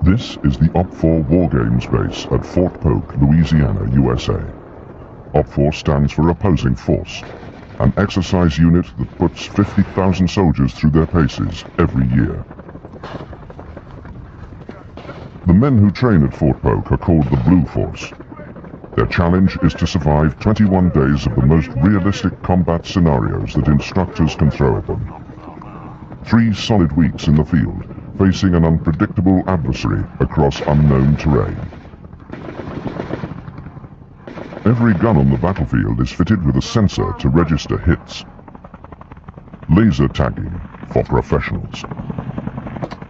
This is the OP4 War Games base at Fort Polk, Louisiana, USA. OP4 stands for Opposing Force, an exercise unit that puts 50,000 soldiers through their paces every year. The men who train at Fort Polk are called the Blue Force. Their challenge is to survive 21 days of the most realistic combat scenarios that instructors can throw at them. 3 solid weeks in the field, facing an unpredictable adversary across unknown terrain. Every gun on the battlefield is fitted with a sensor to register hits. Laser tagging for professionals.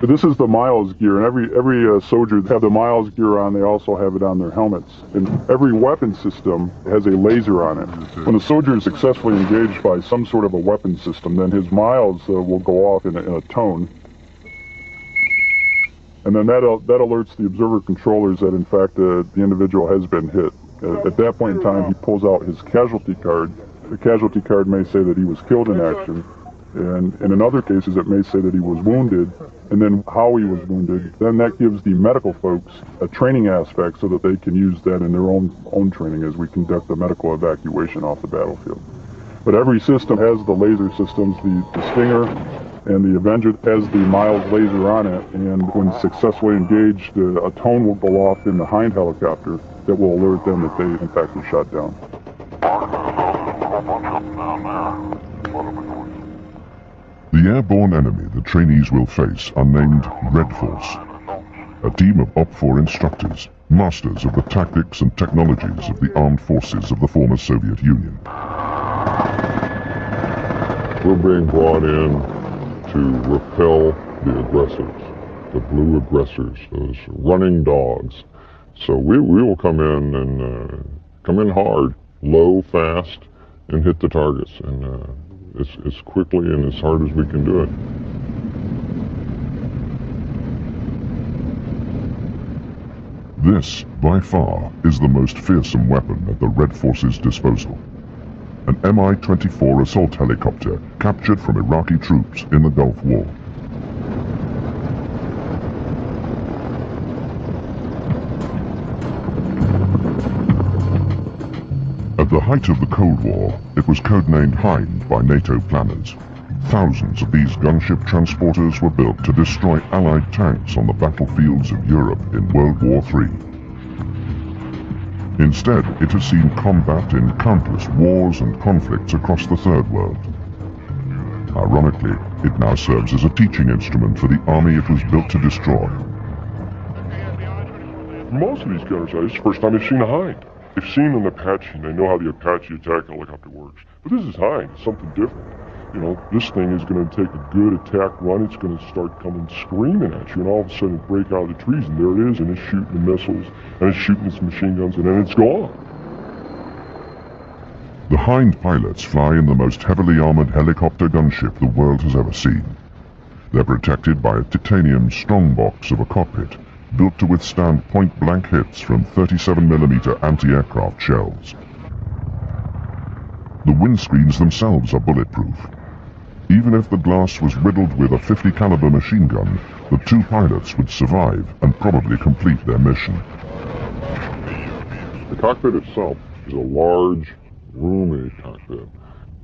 This is the miles gear, and every soldier have the miles gear on. They also have it on their helmets. And every weapon system has a laser on it. When a soldier is successfully engaged by some sort of a weapon system, then his miles will go off in a tone. And then that alerts the observer controllers that, in fact, the individual has been hit. At that point in time, he pulls out his casualty card. The casualty card may say that he was killed in action, and in other cases, it may say that he was wounded, and then how he was wounded. Then that gives the medical folks a training aspect so that they can use that in their own training as we conduct the medical evacuation off the battlefield. But every system has the laser systems. The Stinger and the Avenger has the miles laser on it, and when successfully engaged, a tone will go off in the Hind helicopter that will alert them that they, in fact, were shot down. The airborne enemy the trainees will face are named Red Force, a team of OP4 instructors, masters of the tactics and technologies of the armed forces of the former Soviet Union. We're being brought in to repel the aggressors, the blue aggressors, those running dogs. So we will come in and come in hard, low, fast, and hit the targets, and as quickly and as hard as we can do it. This, by far, is the most fearsome weapon at the Red Force's disposal. An Mi-24 assault helicopter captured from Iraqi troops in the Gulf War. At the height of the Cold War, it was codenamed Hind by NATO planners. Thousands of these gunship transporters were built to destroy Allied tanks on the battlefields of Europe in World War III. Instead, it has seen combat in countless wars and conflicts across the Third World. Ironically, it now serves as a teaching instrument for the army it was built to destroy. Most of these gunners, this is the first time they've seen a Hind. They've seen an Apache, and they know how the Apache attack helicopter works. But this is Hind, something different. You know, this thing is going to take a good attack run. It's going to start coming screaming at you, and all of a sudden break out of the trees, and there it is, and it's shooting the missiles, and it's shooting its machine guns, and then it's gone. The Hind pilots fly in the most heavily armored helicopter gunship the world has ever seen. They're protected by a titanium strongbox of a cockpit, built to withstand point-blank hits from 37mm anti-aircraft shells. The windscreens themselves are bulletproof. Even if the glass was riddled with a .50 caliber machine gun, the 2 pilots would survive and probably complete their mission. The cockpit itself is a large, roomy cockpit.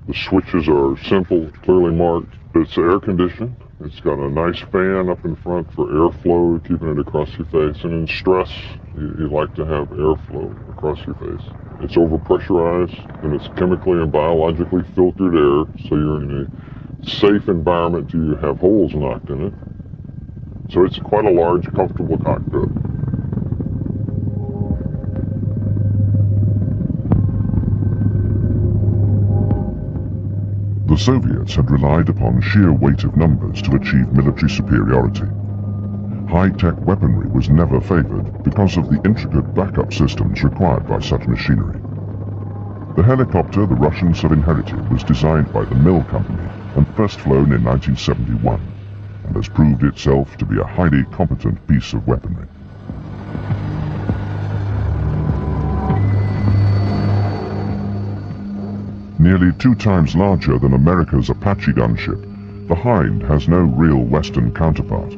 The switches are simple, clearly marked. It's air-conditioned. It's got a nice fan up in front for airflow, keeping it across your face. And in stress, you like to have airflow across your face. It's overpressurized, and it's chemically and biologically filtered air, so you're in a safe environment till you have holes knocked in it. So it's quite a large, comfortable cockpit. The Soviets had relied upon sheer weight of numbers to achieve military superiority. High-tech weaponry was never favored because of the intricate backup systems required by such machinery. The helicopter the Russians have inherited was designed by the Mill Company and first flown in 1971, and has proved itself to be a highly competent piece of weaponry. Nearly 2 times larger than America's Apache gunship, the Hind has no real Western counterpart.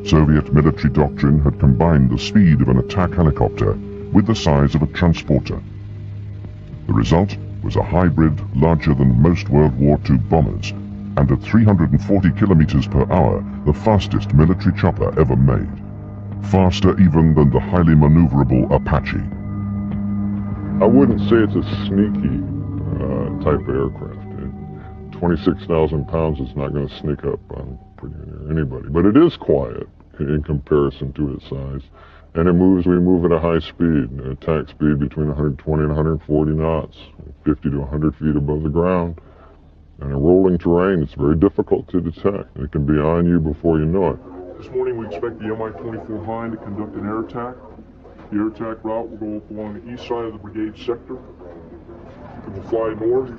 Soviet military doctrine had combined the speed of an attack helicopter with the size of a transporter. The result was a hybrid larger than most World War II bombers, and at 340 kilometers per hour, the fastest military chopper ever made. Faster even than the highly maneuverable Apache. I wouldn't say it's a sneaky type of aircraft. 26,000 pounds is not going to sneak up on pretty near anybody, but it is quiet in comparison to its size, and we move at a high speed, attack speed between 120 and 140 knots, 50 to 100 feet above the ground. And in rolling terrain, it's very difficult to detect. It can be on you before you know it. This morning we expect the Mi-24 Hind to conduct an air attack. The air attack route will go up along the east side of the brigade sector. It will fly north.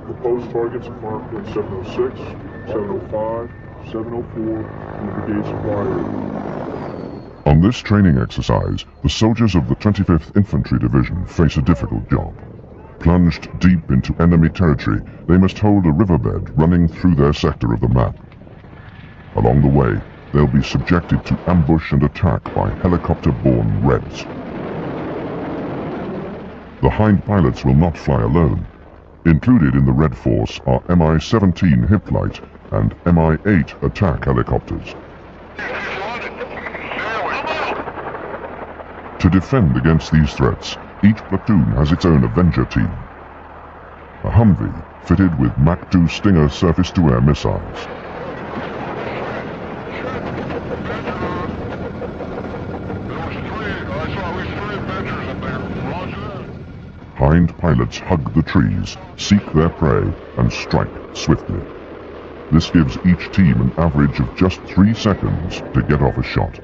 Proposed targets are marked at 706, 705, 704, and the brigade supply area. On this training exercise, the soldiers of the 25th Infantry Division face a difficult job. Plunged deep into enemy territory, they must hold a riverbed running through their sector of the map. Along the way, they'll be subjected to ambush and attack by helicopter-borne Reds. The Hind pilots will not fly alone. Included in the Red Force are Mi-17 Hiplight and Mi-8 attack helicopters. To defend against these threats, each platoon has its own Avenger team. A Humvee fitted with Mach 2 Stinger surface-to-air missiles. Hind pilots hug the trees, seek their prey, and strike swiftly. This gives each team an average of just 3 seconds to get off a shot.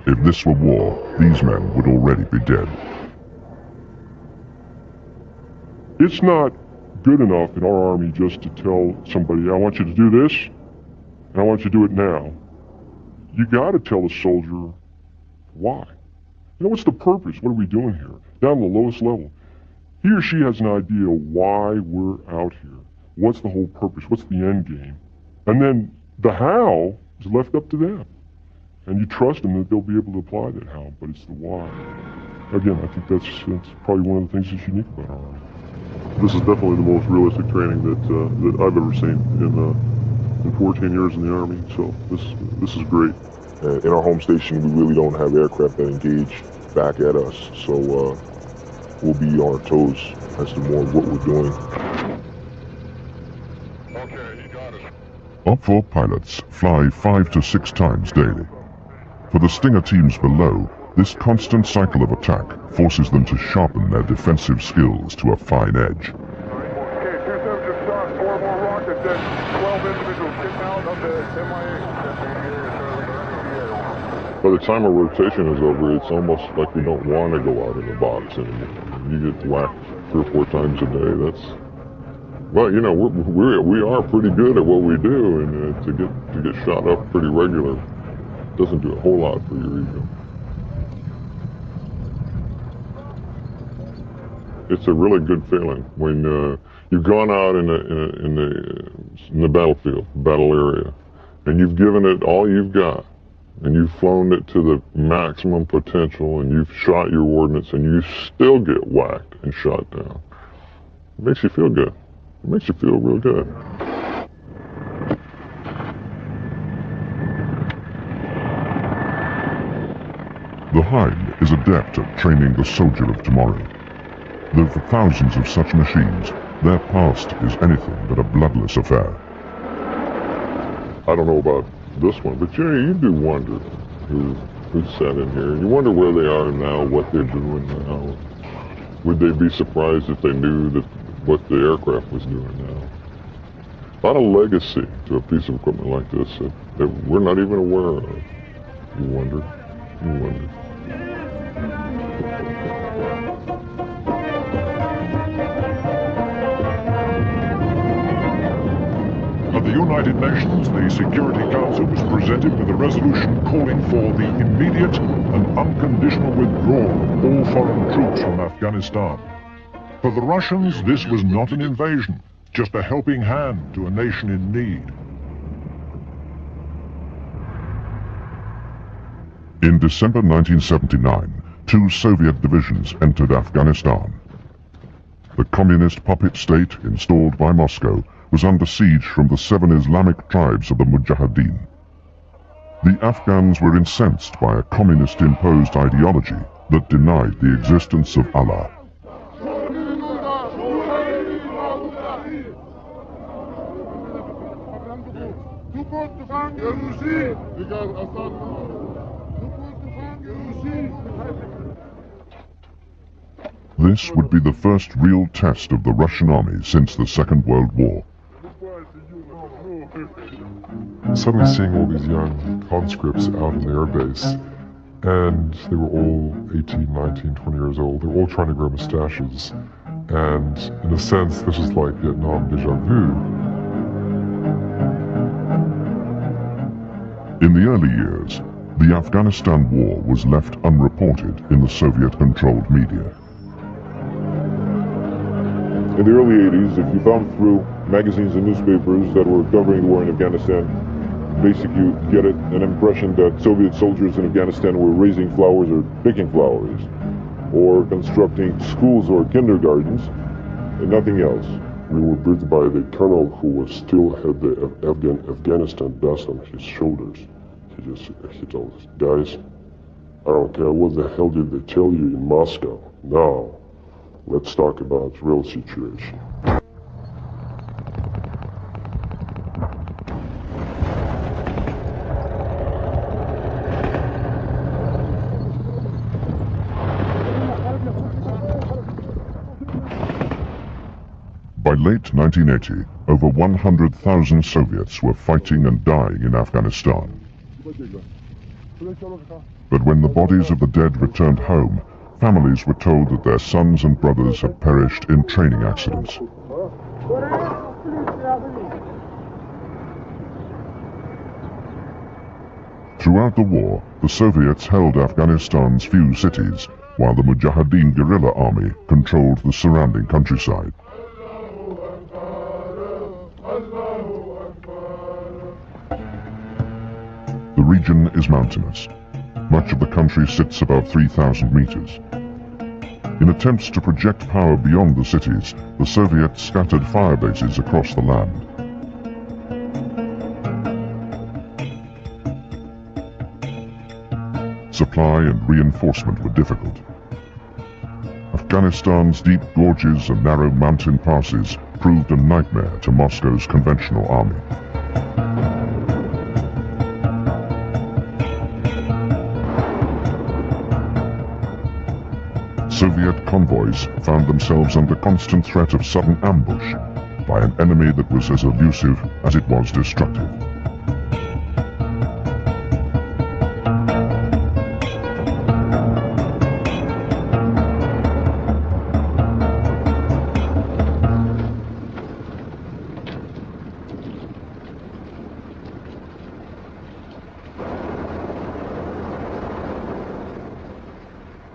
If this were war, these men would already be dead. It's not good enough in our Army just to tell somebody, I want you to do this, and I want you to do it now. You gotta tell the soldier why. You know, what's the purpose? What are we doing here? Down to the lowest level. He or she has an idea why we're out here. What's the whole purpose? What's the end game? And then the how is left up to them. And you trust them that they'll be able to apply that how, but it's the why. Again, I think that's probably one of the things that's unique about our Army. This is definitely the most realistic training that I've ever seen in 14 years in the Army, so this is great. In our home station, we really don't have aircraft that engage back at us, so we'll be on our toes as to more of what we're doing. Okay, you got it. Op-4 pilots fly 5 to 6 times daily. For the Stinger teams below, this constant cycle of attack forces them to sharpen their defensive skills to a fine edge. Okay, 2 subjects shot, 4 more rockets, and 12 individuals getting out of the MIA. By the time a rotation is over, it's almost like we don't want to go out of the box anymore. You get whacked 3 or 4 times a day. Well, you know, we are pretty good at what we do, and to get shot up pretty regular doesn't do a whole lot for your ego. It's a really good feeling when you've gone out in the battlefield, battle area, and you've given it all you've got. And you've flown it to the maximum potential, and you've shot your ordnance, and you still get whacked and shot down. It makes you feel good. It makes you feel real good. The Hind is adept at training the soldier of tomorrow. Though for thousands of such machines, their past is anything but a bloodless affair. I don't know about this one, but you do wonder who's sat in here, and you wonder where they are now, what they're doing now. Would they be surprised if they knew that what the aircraft was doing now? lot of legacy to a piece of equipment like this that we're not even aware of. You wonder. You wonder. At the United Nations, the Security Council was presented with a resolution calling for the immediate and unconditional withdrawal of all foreign troops from Afghanistan. For the Russians, this was not an invasion, just a helping hand to a nation in need. In December 1979, 2 Soviet divisions entered Afghanistan. The communist puppet state, installed by Moscow, was under siege from the 7 Islamic tribes of the Mujahideen. The Afghans were incensed by a communist-imposed ideology that denied the existence of Allah. This would be the first real test of the Russian army since the Second World War. Suddenly seeing all these young conscripts out in the airbase, and they were all 18, 19, 20 years old. They were all trying to grow mustaches, and in a sense this was like Vietnam deja vu. In the early years, the Afghanistan war was left unreported in the Soviet-controlled media. In the early 80s, if you thumbed through magazines and newspapers that were covering the war in Afghanistan, basically you get an impression that Soviet soldiers in Afghanistan were raising flowers or picking flowers, or constructing schools or kindergartens, and nothing else. We were briefed by the colonel who still had the Afghanistan dust on his shoulders. He told us, guys, I don't care what the hell did they tell you in Moscow. Now, let's talk about the real situation. By late 1980, over 100,000 Soviets were fighting and dying in Afghanistan. But when the bodies of the dead returned home, families were told that their sons and brothers had perished in training accidents. Throughout the war, the Soviets held Afghanistan's few cities, while the Mujahideen guerrilla army controlled the surrounding countryside. The region is mountainous. Much of the country sits above 3,000 meters. In attempts to project power beyond the cities, the Soviets scattered fire bases across the land. Supply and reinforcement were difficult. Afghanistan's deep gorges and narrow mountain passes proved a nightmare to Moscow's conventional army. Soviet convoys found themselves under constant threat of sudden ambush by an enemy that was as elusive as it was destructive.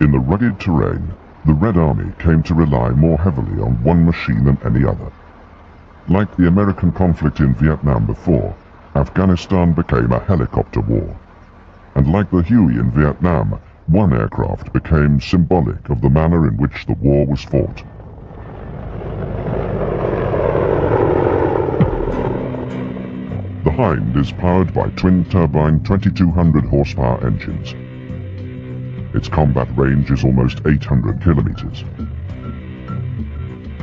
In the rugged terrain, the Red Army came to rely more heavily on one machine than any other. Like the American conflict in Vietnam before, Afghanistan became a helicopter war. And like the Huey in Vietnam, one aircraft became symbolic of the manner in which the war was fought. The Hind is powered by twin-turbine 2200 horsepower engines. Its combat range is almost 800 kilometers.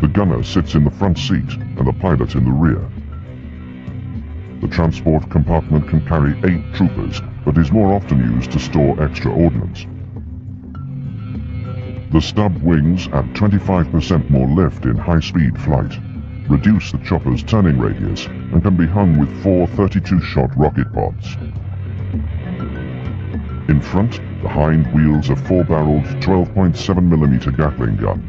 The gunner sits in the front seat and the pilot in the rear. The transport compartment can carry 8 troopers, but is more often used to store extra ordnance. The stub wings add 25% more lift in high-speed flight. reduce the chopper's turning radius and can be hung with 4 32-shot rocket pods. In front, the Hind wields a 4-barreled 12.7mm Gatling gun.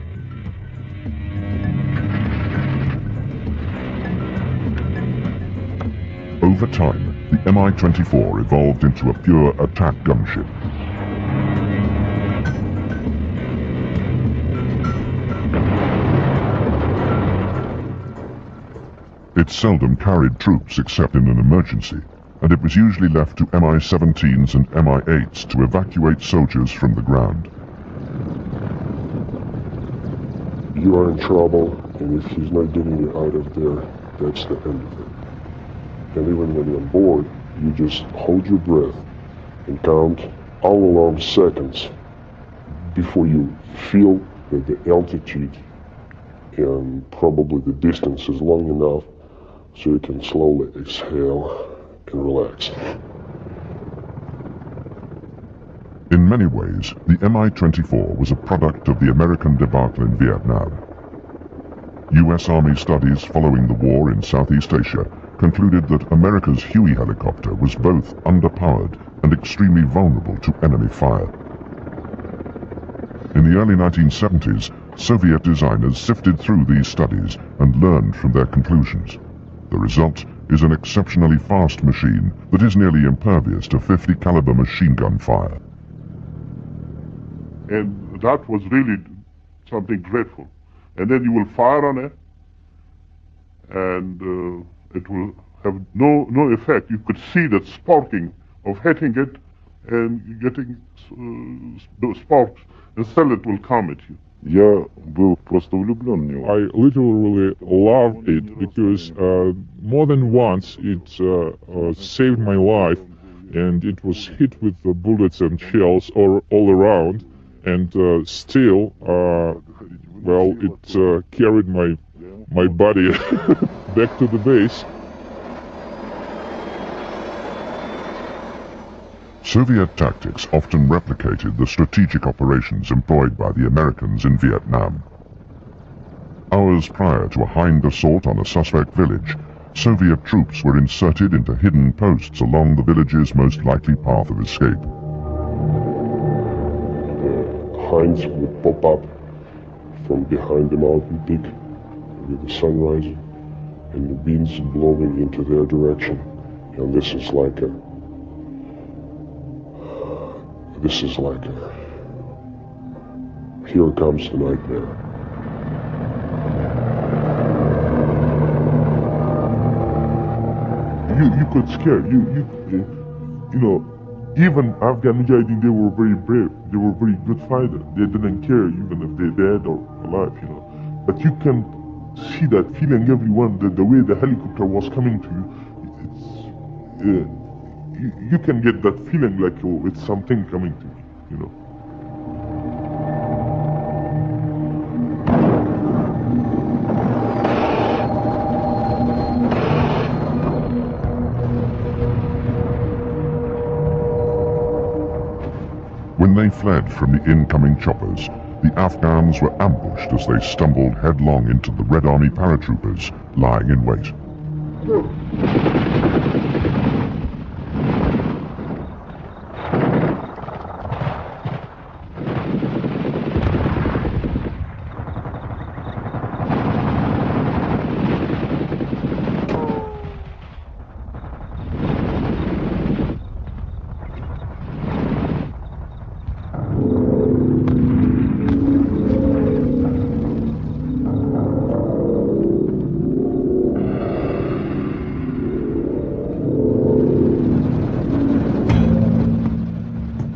Over time, the Mi-24 evolved into a pure attack gunship. It seldom carried troops except in an emergency, and it was usually left to Mi-17s and Mi-8s to evacuate soldiers from the ground. You are in trouble, and if he's not getting you out of there, that's the end of it. And even when you're on board, you just hold your breath and count all along seconds before you feel that the altitude and probably the distance is long enough so you can slowly exhale and relax. In many ways, the Mi-24 was a product of the American debacle in Vietnam. U.S. Army studies following the war in Southeast Asia concluded that America's Huey helicopter was both underpowered and extremely vulnerable to enemy fire. In the early 1970s, Soviet designers sifted through these studies and learned from their conclusions. The result is an exceptionally fast machine that is nearly impervious to .50 caliber machine gun fire. And that was really something dreadful. And then you will fire on it, and it will have no effect. You could see that sparking of hitting it and getting those sparks, and still it will come at you. Я был просто влюблен в него. I literally loved it because more than once it saved my life, and it was hit with the bullets and shells all around, and still, well, it carried my body back to the base. Soviet tactics often replicated the strategic operations employed by the Americans in Vietnam. Hours prior to a Hind assault on a suspect village, Soviet troops were inserted into hidden posts along the village's most likely path of escape. The Hinds would pop up from behind the mountain peak with the sun rising and the winds blowing into their direction. And this is like a here comes the nightmare. You could scare you know, even Afghan Mujahideen, they were very brave. They were very good fighters. They didn't care even if they're dead or alive, you know. But you can see that feeling, everyone, that the way the helicopter was coming to you, it's you can get that feeling like, oh, it's something coming to me, you know. When they fled from the incoming choppers, the Afghans were ambushed as they stumbled headlong into the Red Army paratroopers lying in wait.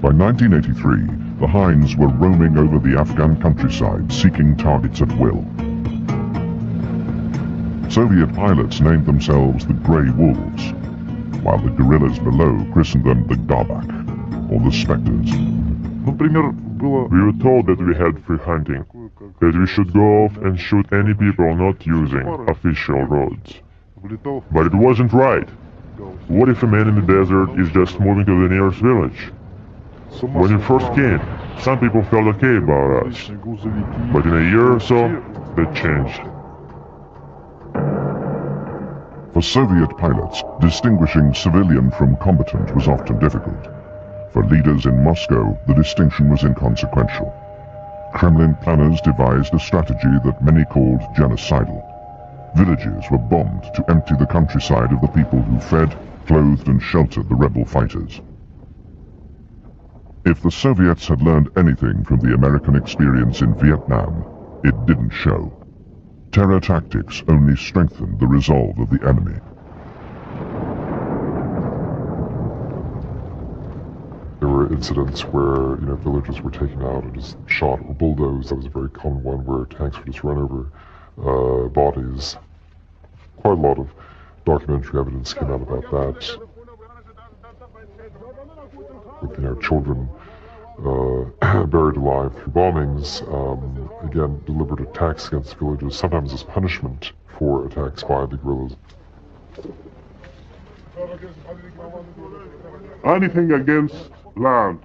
By 1983, the Hinds were roaming over the Afghan countryside, seeking targets at will. Soviet pilots named themselves the Grey Wolves, while the guerrillas below christened them the Gabak, or the Spectres. We were told that we had free hunting, that we should go off and shoot any people not using official roads. But it wasn't right. What if a man in the desert is just moving to the nearest village? When we first came, some people felt okay about us, but in a year or so, that changed. For Soviet pilots, distinguishing civilian from combatant was often difficult. For leaders in Moscow, the distinction was inconsequential. Kremlin planners devised a strategy that many called genocidal. Villages were bombed to empty the countryside of the people who fed, clothed and sheltered the rebel fighters. If the Soviets had learned anything from the American experience in Vietnam, it didn't show. Terror tactics only strengthened the resolve of the enemy. There were incidents where, villages were taken out and just shot or bulldozed. That was a very common one where tanks would just run over bodies. Quite a lot of documentary evidence came out about that. With, children buried alive through bombings. Again, deliberate attacks against villages, sometimes as punishment for attacks by the guerrillas. Anything against land,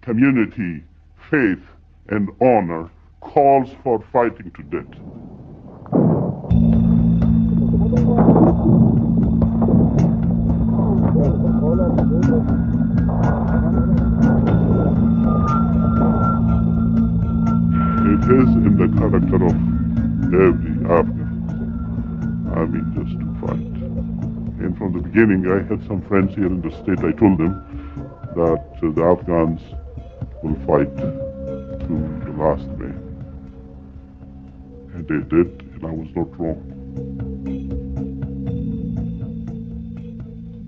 community, faith, and honor calls for fighting to death. It is in the character of every Afghan. I mean, just to fight. And from the beginning, I had some friends here in the state. I told them that the Afghans will fight to the last man. And they did, and I was not wrong.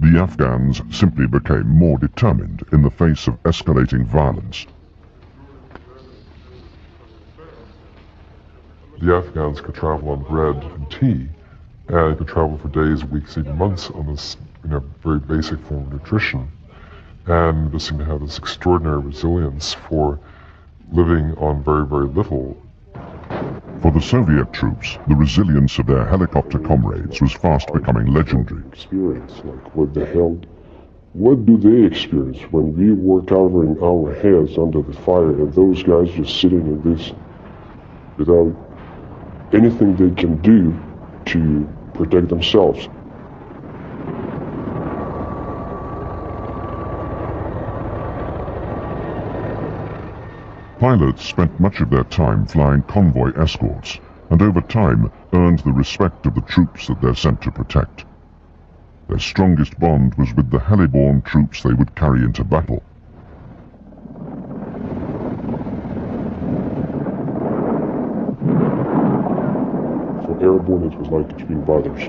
The Afghans simply became more determined in the face of escalating violence. The Afghans could travel on bread and tea, and could travel for days, weeks, even months on this, very basic form of nutrition, and just seemed to have this extraordinary resilience for living on very, very little. For the Soviet troops, the resilience of their helicopter comrades was fast becoming legendary. Experience, like what the hell? What do they experience when we were covering our heads under the fire and those guys just sitting in this without anything they can do to protect themselves? Pilots spent much of their time flying convoy escorts, and over time earned the respect of the troops that they're sent to protect. Their strongest bond was with the heliborne troops they would carry into battle. For airborne, it was like between brothers,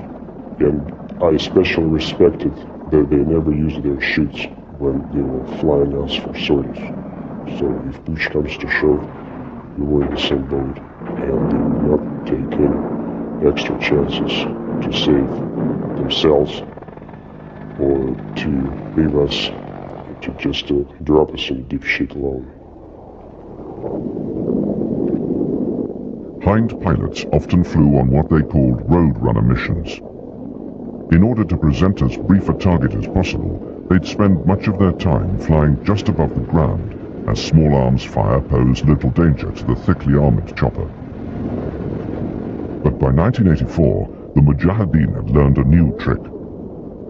and I especially respected that they never used their chutes when they were flying us for sorties. So if push comes to shove, we were in the same boat, and they would not take any extra chances to save themselves or to leave us, to just drop us in deep shit alone. Hind pilots often flew on what they called roadrunner missions. In order to present as brief a target as possible, they'd spend much of their time flying just above the ground, as small arms fire posed little danger to the thickly armored chopper. But by 1984, the Mujahideen had learned a new trick.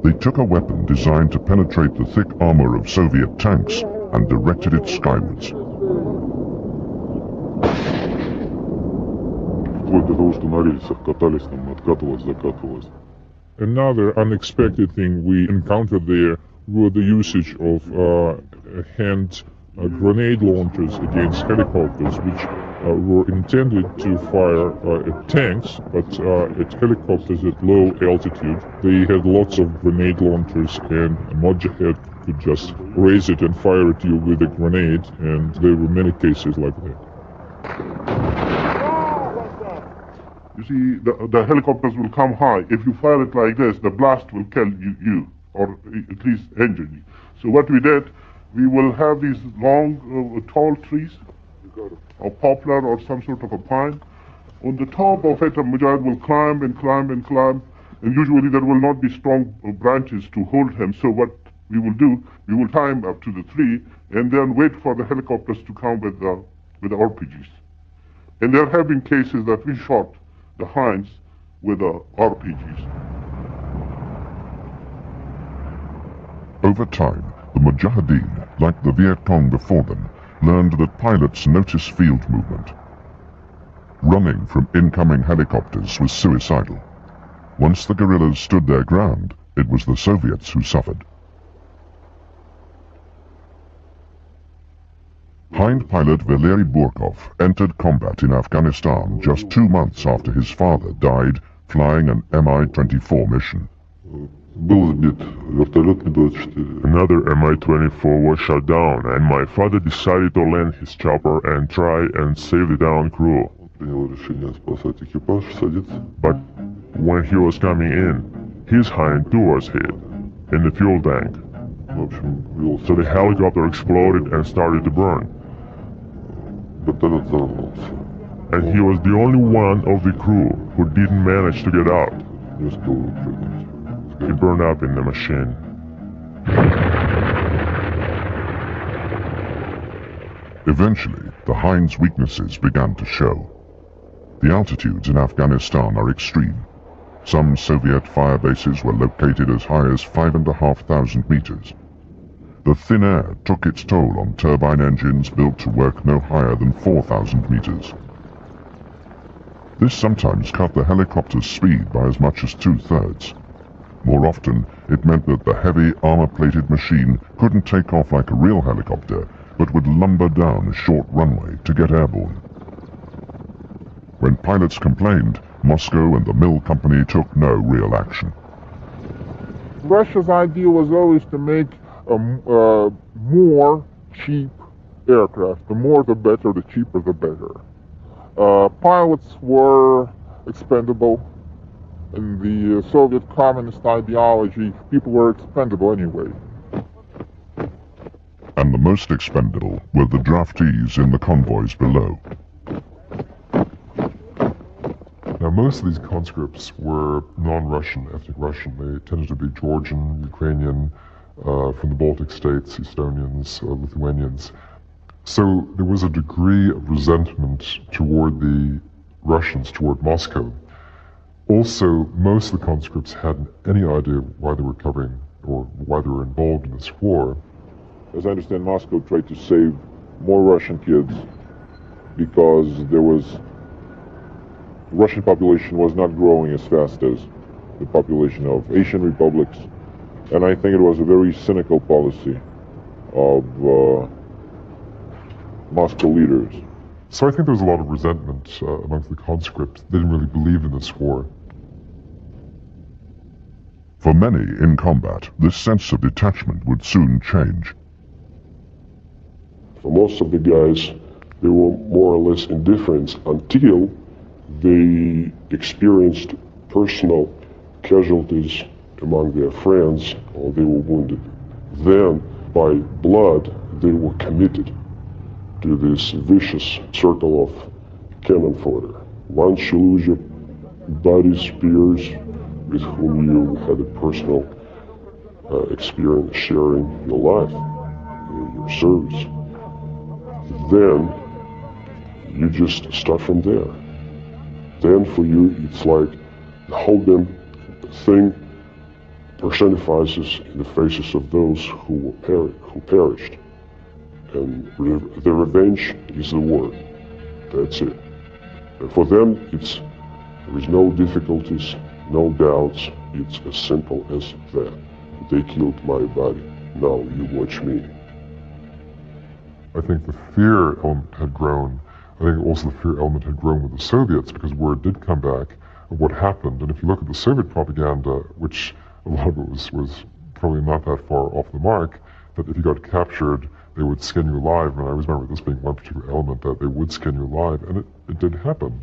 They took a weapon designed to penetrate the thick armor of Soviet tanks and directed it skywards. Another unexpected thing we encountered there were the usage of hand grenade launchers against helicopters, which were intended to fire at tanks, but at helicopters at low altitude. They had lots of grenade launchers, and a Mujahid could just raise it and fire at you with a grenade, and there were many cases like that. You see, the helicopters will come high. If you fire it like this, the blast will kill you or at least injure you. So what we did, we will have these long, tall trees, a poplar or some sort of a pine. On the top of it, a Mujahid will climb and climb and climb, and usually there will not be strong branches to hold him. So what we will do, we will tie him up to the tree and then wait for the helicopters to come with the RPGs. And there have been cases that we shot the Hinds with the RPGs. Over time, the Mujahideen, like the Viet Cong before them, learned that pilots notice field movement. Running from incoming helicopters was suicidal. Once the guerrillas stood their ground, it was the Soviets who suffered. Hind pilot Valery Burkov entered combat in Afghanistan just 2 months after his father died flying an Mi-24 mission. Another Mi-24 was shot down, and my father decided to land his chopper and try and save the downed crew. But when he was coming in, his Hind too was hit in the fuel tank. So the helicopter exploded and started to burn. And he was the only one of the crew who didn't manage to get out. He burned up in the machine. Eventually, the Hind's weaknesses began to show. The altitudes in Afghanistan are extreme. Some Soviet fire bases were located as high as 5,500 meters. The thin air took its toll on turbine engines built to work no higher than 4,000 meters. This sometimes cut the helicopter's speed by as much as 2/3. More often, it meant that the heavy armor-plated machine couldn't take off like a real helicopter, but would lumber down a short runway to get airborne. When pilots complained, Moscow and the mill company took no real action. Russia's idea was always to make more cheap aircraft. The more the better, the cheaper the better. Pilots were expendable. In the Soviet communist ideology, people were expendable anyway. And the most expendable were the draftees in the convoys below. Now, most of these conscripts were non-Russian, ethnic Russian. They tended to be Georgian, Ukrainian, from the Baltic states, Estonians, Lithuanians. So there was a degree of resentment toward the Russians, toward Moscow. Also, most of the conscripts hadn't any idea why they were covering or why they were involved in this war. As I understand, Moscow tried to save more Russian kids because Russian population was not growing as fast as the population of Asian republics, and I think it was a very cynical policy of Moscow leaders. So I think there was a lot of resentment amongst the conscripts. They didn't really believe in this war. For many in combat, this sense of detachment would soon change. For most of the guys, they were more or less indifferent until they experienced personal casualties among their friends or they were wounded. Then, by blood, they were committed to this vicious circle of cannon fodder. Once you lose your buddies, peers, with whom you had a personal experience sharing your life, your service, then you just start from there. Then for you, it's like the whole damn thing personifies in the faces of those who perished. And the revenge is the word. That's it. And for them, there is no difficulties, no doubts. It's as simple as that. They killed my body. Now you watch me. I think the fear element had grown. I think also the fear element had grown with the Soviets because word did come back of what happened. And if you look at the Soviet propaganda, which a lot of it was probably not that far off the mark, that if you got captured, they would skin you alive. And I always remember this being one particular element, that they would skin you alive, and it did happen.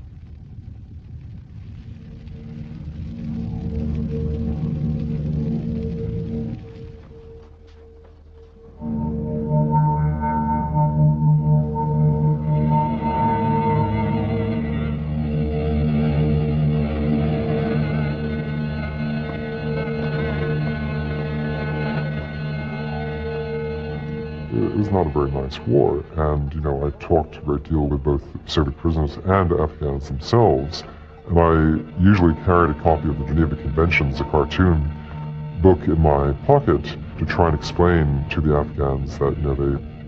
It was not a very nice war, and I talked a great deal with both Soviet prisoners and Afghans themselves, and I usually carried a copy of the Geneva Conventions, a cartoon book, in my pocket, to try and explain to the Afghans that,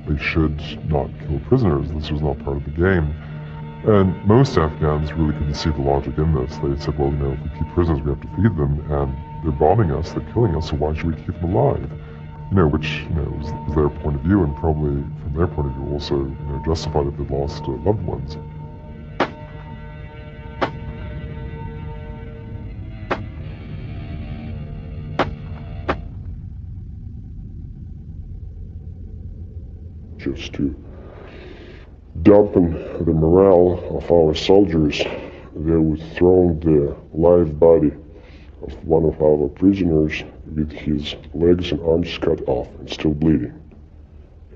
they should not kill prisoners. This was not part of the game. And most Afghans really couldn't see the logic in this. They said, well, if we keep prisoners, we have to feed them, and they're bombing us, they're killing us, so why should we keep them alive? Which, was their point of view, and probably from their point of view also, justified if they'd lost loved ones. Just to dampen the morale of our soldiers, they would throw the live body of one of our prisoners with his legs and arms cut off and still bleeding.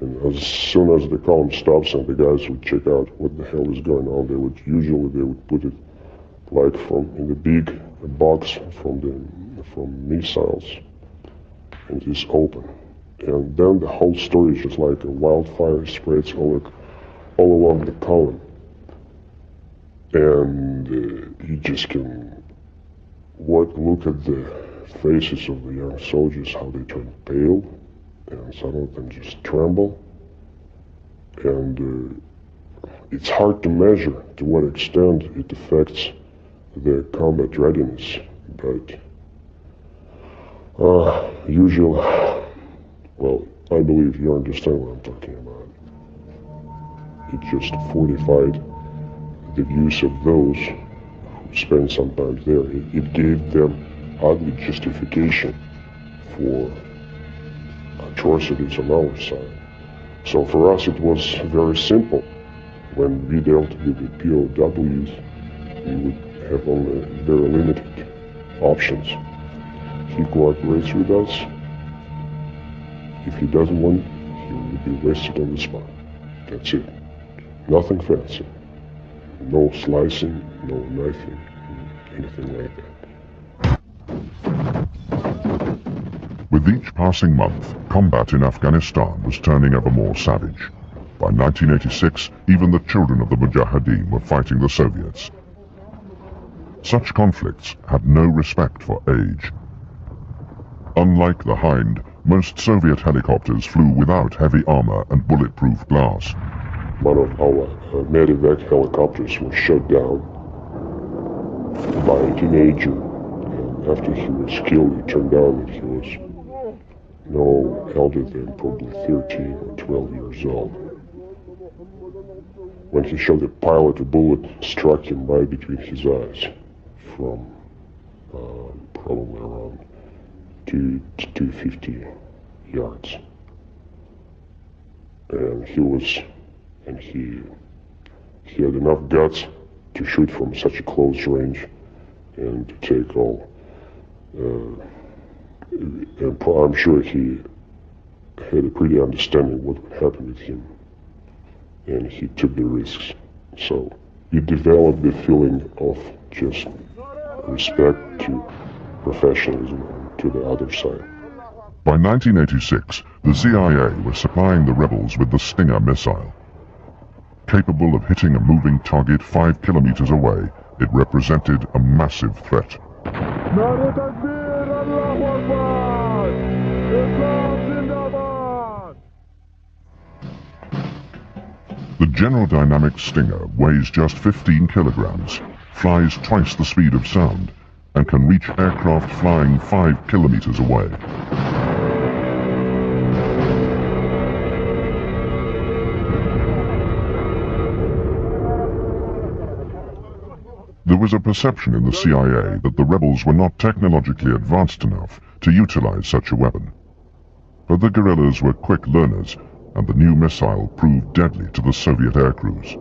And as soon as the column stops and the guys would check out what the hell is going on, they would put it like in the big box from missiles, and it is open. And then the whole story is just like a wildfire, spreads all along the column. And you just can look at the faces of the young soldiers, how they turn pale, and some of them just tremble. And it's hard to measure to what extent it affects their combat readiness, but I believe you understand what I'm talking about. It just fortified the views of those who spent some time there. It gave them ugly justification for atrocities on our side. So for us it was very simple. When we dealt with the POWs, we would have only very limited options. He cooperates with us. If he doesn't want it, he will be arrested on the spot. That's it. Nothing fancy. No slicing, no knifing, anything like that. With each passing month, combat in Afghanistan was turning ever more savage. By 1986, even the children of the Mujahideen were fighting the Soviets. Such conflicts had no respect for age. Unlike the Hind, most Soviet helicopters flew without heavy armor and bulletproof glass. One of our medevac helicopters was shot down by a teenager, and after he was killed, it turned out that he was no elder than probably 13 or 12 years old. When he shot the pilot, a bullet struck him right between his eyes from probably around 250 yards. And he had enough guts to shoot from such a close range and to take all. And I'm sure he had a pretty understanding what would happen with him, and he took the risks. So you develop the feeling of just respect to professionalism and to the other side. By 1986, the CIA was supplying the rebels with the Stinger missile. Capable of hitting a moving target 5 kilometers away, it represented a massive threat. The General Dynamics Stinger weighs just 15 kilograms, flies twice the speed of sound, and can reach aircraft flying 5 kilometers away. There was a perception in the CIA that the rebels were not technologically advanced enough to utilize such a weapon. But the guerrillas were quick learners, and the new missile proved deadly to the Soviet aircrews.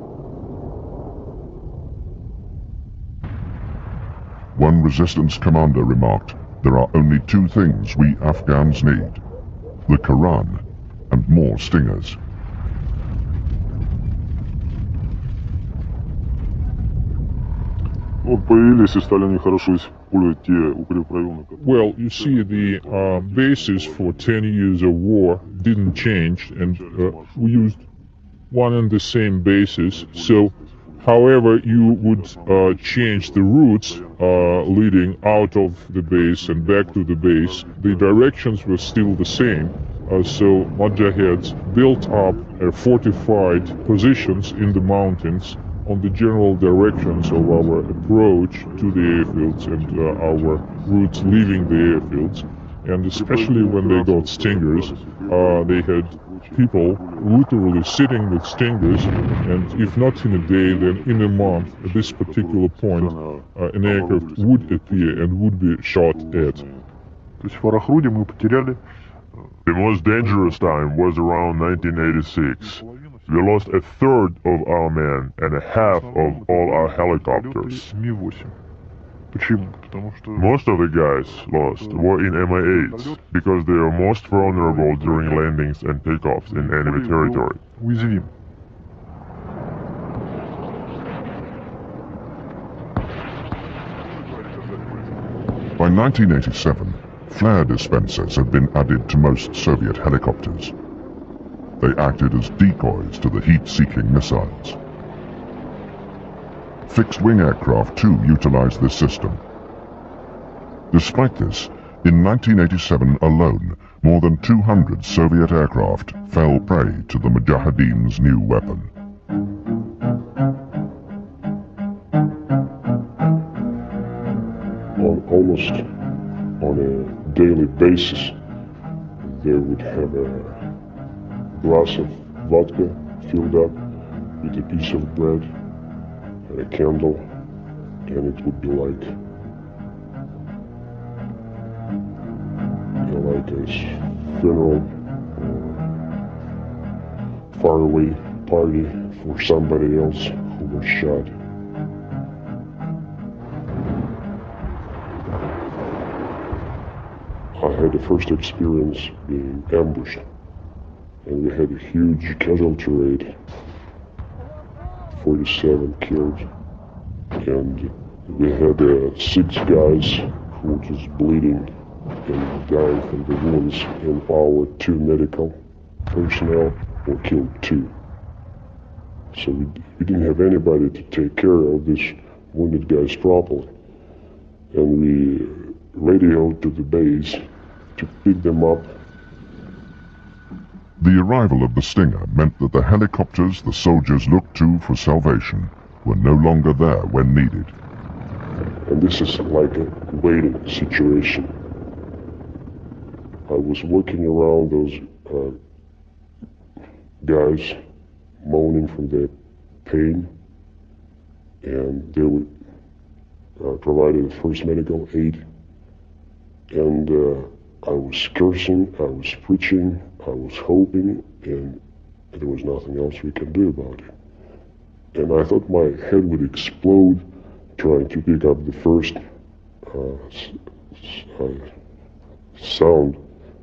One resistance commander remarked, "There are only 2 things we Afghans need: the Quran and more Stingers." Появились и стали они хорошо использовать те укрепрайоны. Well, you see, the basis for 10 years of war didn't change, and we used one and the same basis. So However, you would change the routes leading out of the base and back to the base. The directions were still the same. So Mujahids built up fortified positions in the mountains on the general directions of our approach to the airfields and our routes leaving the airfields. And especially when they got stingers, they had people literally sitting with stingers, and if not in a day, then in a month, at this particular point, an aircraft would appear and would be shot at. То есть в Арахруде мы потеряли. The most dangerous time was around 1986. We lost a third of our men and a half of all our helicopters. Ми-8. Почему? Потому что Most of the guys lost were in Mi-8s because they are most vulnerable during landings and takeoffs in enemy territory. уязвим. By 1987, flare dispensers had been added to most Soviet helicopters. They acted as decoys to the heat-seeking missiles. Fixed-wing aircraft too utilized this system. Despite this, in 1987 alone, more than 200 Soviet aircraft fell prey to the Mujahideen's new weapon. Almost on a daily basis, they would have a glass of vodka filled up with a piece of bread and a candle, and it would be like a funeral or faraway party for somebody else who was shot. I had the first experience being ambushed, and we had a huge casualty rate, 47 killed, and we had 6 guys who were just bleeding and dying from the wounds, and our 2 medical personnel were killed too. So we didn't have anybody to take care of these wounded guys properly, and we radioed to the base to pick them up. The arrival of the Stinger meant that the helicopters the soldiers looked to for salvation were no longer there when needed. And this is like a waiting situation. I was working around those guys moaning from their pain, and they would provide the first medical aid, and I was cursing, I was preaching, I was hoping, and there was nothing else we could do about it. And I thought my head would explode trying to pick up the first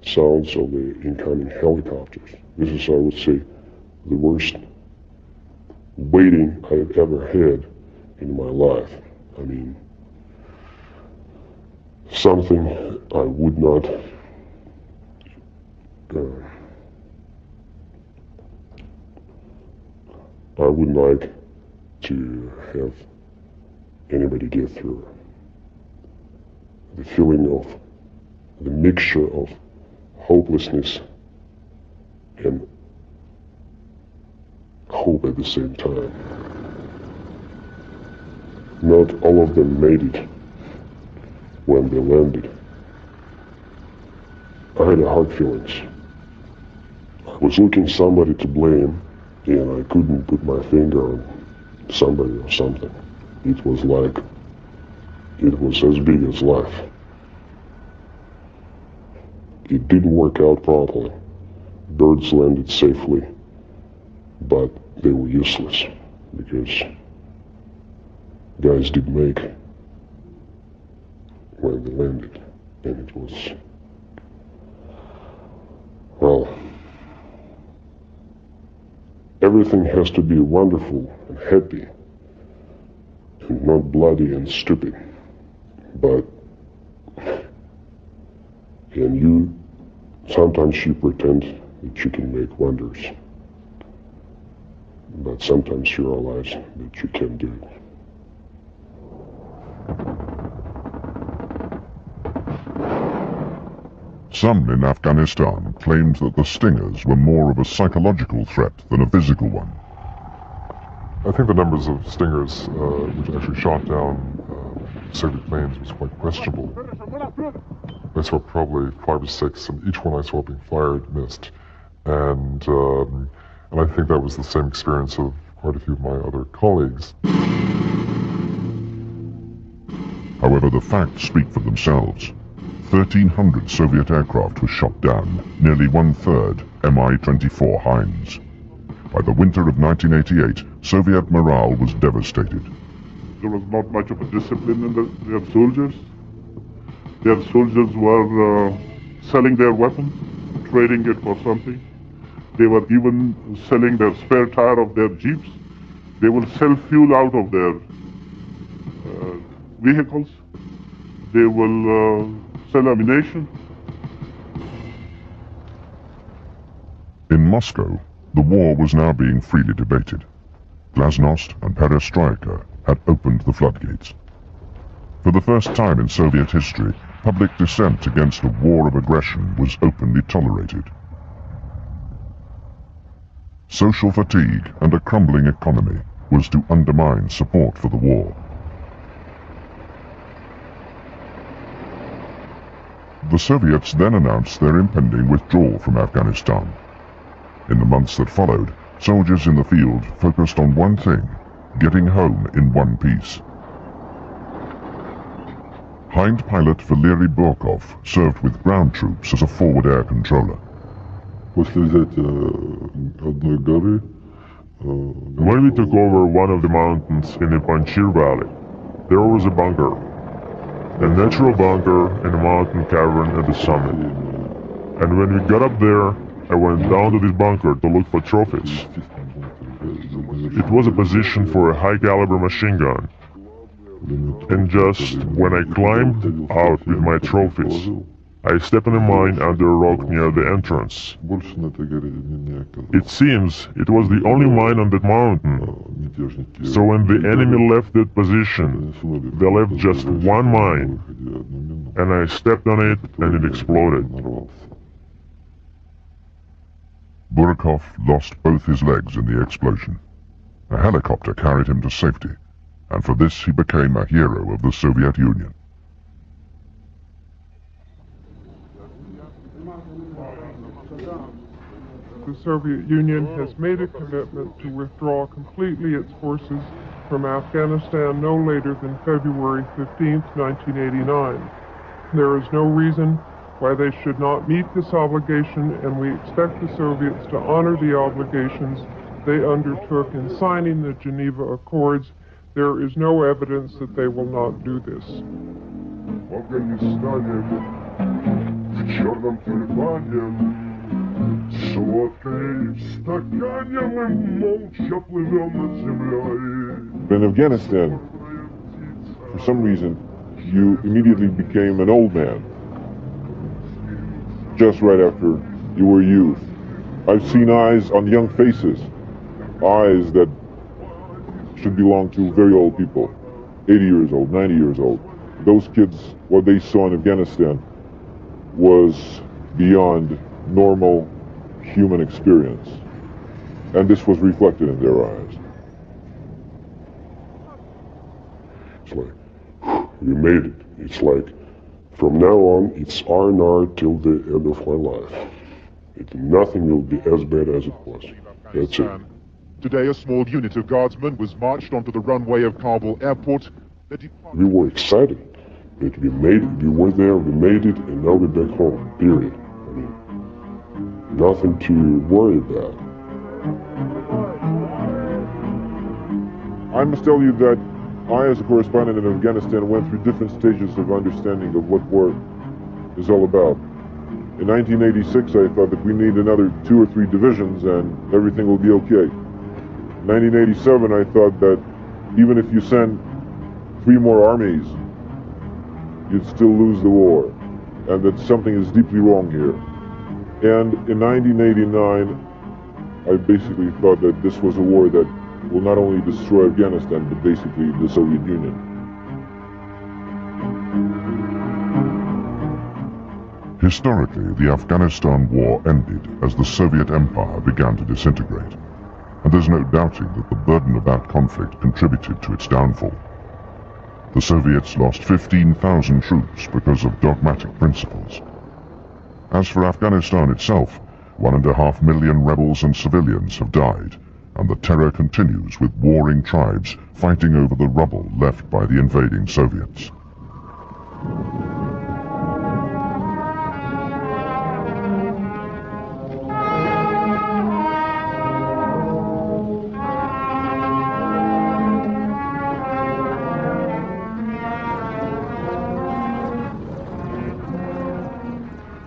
sounds of the incoming helicopters. This is, I would say, the worst waiting I have ever had in my life. I mean, something I would not I wouldn't like to have anybody get through. The feeling of the mixture of hopelessness and hope at the same time. Not all of them made it when they landed. I had hard feelings. I was looking somebody to blame, and I couldn't put my finger on somebody or something. It was as big as life. It didn't work out properly. Birds landed safely, but they were useless because guys didn't make when they landed, and it was, well, everything has to be wonderful and happy and not bloody and stupid, but sometimes you pretend that you can make wonders. but sometimes you realize that you can't do it. Some in Afghanistan claimed that the Stingers were more of a psychological threat than a physical one. I think the numbers of Stingers which actually shot down Soviet planes was quite questionable. I saw probably 5 or 6, and each one I saw being fired missed. And I think that was the same experience of quite a few of my other colleagues. However, the facts speak for themselves. 1,300 Soviet aircraft were shot down, nearly 1/3 Mi-24 Hinds. By the winter of 1988, Soviet morale was devastated. There was not much of a discipline in their soldiers. Their soldiers were selling their weapons, trading it for something. They were even selling their spare tire of their jeeps. They will sell fuel out of their vehicles. They will sell ammunition. In Moscow, the war was now being freely debated. Glasnost and Perestroika had opened the floodgates. For the first time in Soviet history, public dissent against a war of aggression was openly tolerated. Social fatigue and a crumbling economy was to undermine support for the war. The Soviets then announced their impending withdrawal from Afghanistan. In the months that followed, soldiers in the field focused on one thing: getting home in one piece. Hind pilot Valery Burkov served with ground troops as a forward air controller. When we took over one of the mountains in the Panjshir Valley, there was a bunker. A natural bunker in a mountain cavern at the summit. And when we got up there, I went down to this bunker to look for trophies. It was a position for a high-caliber machine gun. And just when I climbed out with my trophies, I stepped in a mine under a rock near the entrance. It seems it was the only mine on that mountain. So when the enemy left that position, they left just one mine, and I stepped on it and it exploded. Burkov lost both his legs in the explosion. A helicopter carried him to safety, and for this he became a hero of the Soviet Union. The Soviet Union has made a commitment to withdraw completely its forces from Afghanistan no later than February 15, 1989. There is no reason why they should not meet this obligation, and we expect the Soviets to honor the obligations they undertook in signing the Geneva Accords. There is no evidence that they will not do this. In Afghanistan, for some reason, you immediately became an old man. Just right after you were youth. I've seen eyes on young faces. Eyes that should belong to very old people. 80 years old, 90 years old. Those kids, what they saw in Afghanistan was beyond normal human experience. And this was reflected in their eyes. It's like, we made it. It's like, from now on, it's R&R till the end of my life. Nothing will be as bad as it was. That's it. Today, a small unit of guardsmen was marched onto the runway of Kabul airport. We were excited that we made it. We were there, we made it, and now we're back home, period. I mean, nothing to worry about. I must tell you that I, as a correspondent in Afghanistan, went through different stages of understanding of what war is all about. In 1986, I thought that we need another 2 or 3 divisions and everything will be okay. In 1987, I thought that even if you send 3 more armies, you'd still lose the war, and that something is deeply wrong here. And in 1989, I basically thought that this was a war that will not only destroy Afghanistan, but basically the Soviet Union. Historically, the Afghanistan war ended as the Soviet Empire began to disintegrate, and there's no doubting that the burden of that conflict contributed to its downfall. The Soviets lost 15,000 troops because of dogmatic principles. As for Afghanistan itself, 1.5 million rebels and civilians have died, and the terror continues with warring tribes fighting over the rubble left by the invading Soviets.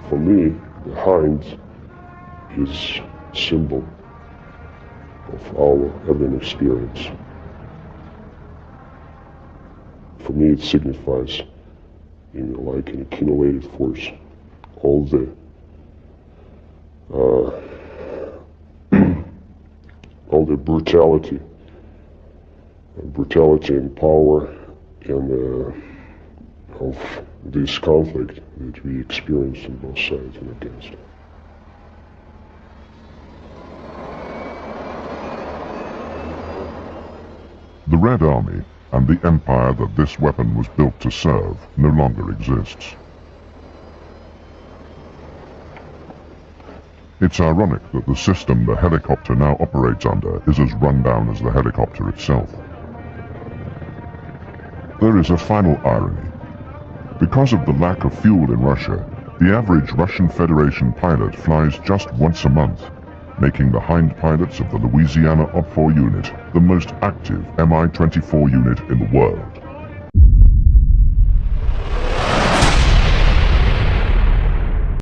For me, the Hind is a symbol of our Evan experience. For me, it signifies, like an accumulated force, all the all the brutality and power and of this conflict that we experienced on both sides in Afghanistan. The Red Army and the empire that this weapon was built to serve no longer exists. It's ironic that the system the helicopter now operates under is as run down as the helicopter itself. There is a final irony. Because of the lack of fuel in Russia, the average Russian Federation pilot flies just once a month, making the Hind pilots of the Louisiana OPFOR unit the most active Mi-24 unit in the world.